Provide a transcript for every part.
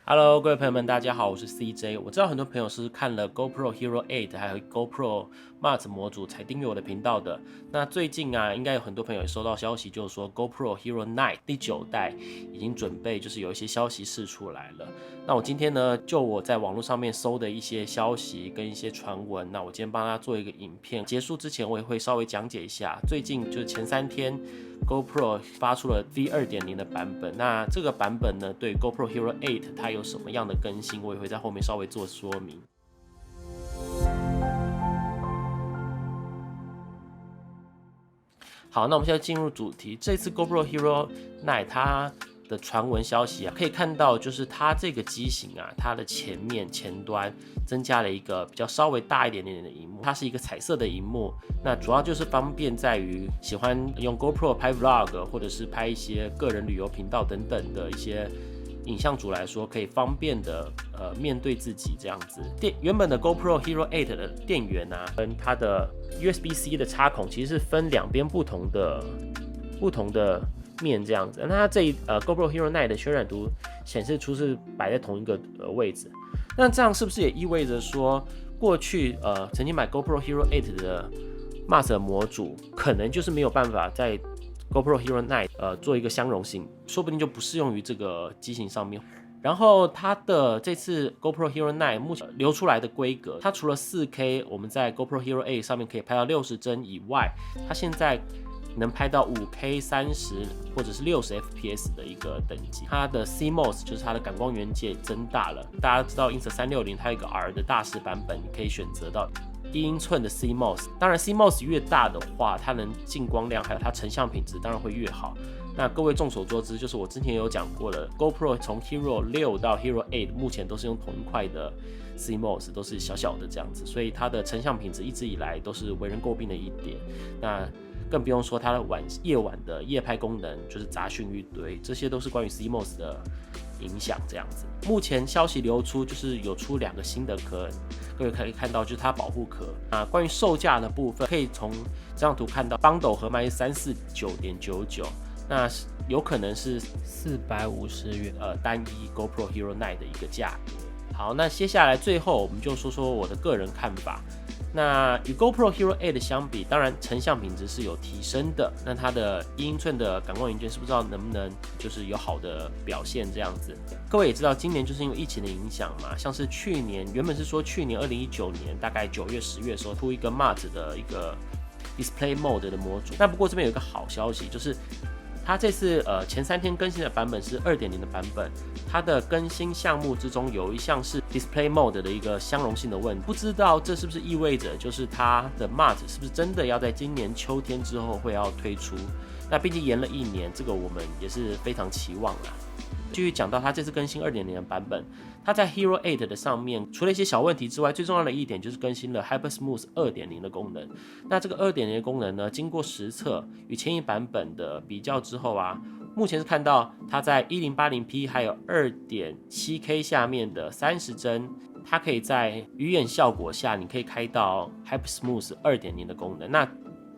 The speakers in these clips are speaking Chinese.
Hello，各位朋友们，大家好，我是 CJ。我知道很多朋友是看了 GoPro Hero 8还有 GoPro Mark 模组才订阅我的频道的。那最近啊，应该有很多朋友也收到消息，就是说 GoPro Hero 9第9代已经准备，就是有一些消息释出来了。那我今天呢，就我在网络上面搜的一些消息跟一些传闻，那我今天帮大家做一个影片。结束之前，我也会稍微讲解一下，最近就是前3天。GoPro 发出了 V2.0 的版本，那这个版本呢，对 GoPro Hero 8它有什么样的更新，我也会在后面稍微做说明。好，那我们现在进入主题。这次 GoPro Hero 9它的传闻消息啊，可以看到就是它这个机型啊，它的前端增加了一个比较稍微大一点点的萤幕，它是一个彩色的萤幕。那主要就是方便在于喜欢用 GoPro 拍 Vlog 或者是拍一些个人旅游频道等等的一些影像组来说，可以方便的面对自己这样子。原本的 GoPro Hero 8的电源啊，跟它的 USB-C 的插孔其实是分两边不同的面这样子。那它GoPro Hero 9的渲染图显示出是摆在同一个位置。那这样是不是也意味着说，过去曾经买 GoPro Hero 8的 Mark 模组，可能就是没有办法在 GoPro Hero 9做一个相容性，说不定就不适用于这个机型上面。然后它的这次 GoPro Hero 9目前流出来的规格，它除了 4K 我们在 GoPro Hero 8上面可以拍到60帧以外，它现在能拍到 5K 30或者是60 FPS 的一个等级。它的 CMOS 就是它的感光元件增大了。大家知道 Insta360它有一个 R 的大师版本，你可以选择到1英寸的 CMOS。当然 CMOS 越大的话，它能进光量还有它成像品质当然会越好。那各位众所周知，就是我之前有讲过的 GoPro 从 Hero 6到 Hero 8目前都是用同一块的 CMOS， 都是小小的这样子，所以它的成像品质一直以来都是为人诟病的一点。那更不用说它的夜晚的夜拍功能，就是杂讯一堆，这些都是关于 CMOS 的影响这样子。目前消息流出，就是有出2个新的壳，各位可以看到就是它保护壳。关于售价的部分，可以从这张图看到 ，Bundle 合卖是349.99，那有可能是450元，单一 GoPro Hero 9的一个价格。好，那接下来最后我们就说说我的个人看法。那与 GoPro Hero 8相比，当然成像品质是有提升的。那它的1英寸的感光元件是不知道能不能就是有好的表现这样子。各位也知道，今年就是因为疫情的影响嘛，像是去年原本是说去年2019年大概9月10月的时候出一个 Mark 的一个 Display Mode 的模组。那不过这边有一个好消息，就是它这次前3天更新的版本是2.0的版本，它的更新项目之中有一项是 Display Mode 的一个相容性的问题，不知道这是不是意味着就是它的 Mark 是不是真的要在今年秋天之后会要推出？那毕竟延了1年，这个我们也是非常期望啦。继续讲到它这次更新2.0的版本，它在 Hero 8的上面，除了一些小问题之外，最重要的一点就是更新了 HyperSmooth 2.0的功能。那这个2.0的功能呢，经过实测与前一版本的比较之后啊，目前是看到它在 1080p 还有 2.7K 下面的30帧，它可以在鱼眼效果下，你可以开到 HyperSmooth 2.0的功能。那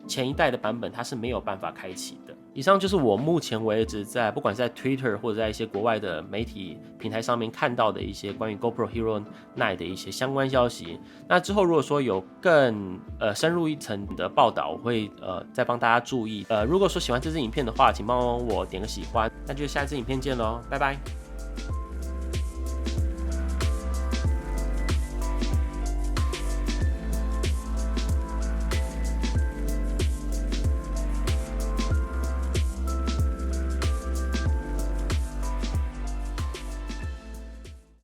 前一代的版本它是没有办法开启的。以上就是我目前为止在不管是在 Twitter 或者在一些国外的媒体平台上面看到的一些关于 GoPro Hero 9的一些相关消息。那之后如果说有更深入一层的报道，我会再帮大家注意。如果说喜欢这支影片的话，请帮我点个喜欢。那就下一支影片见喽，拜拜。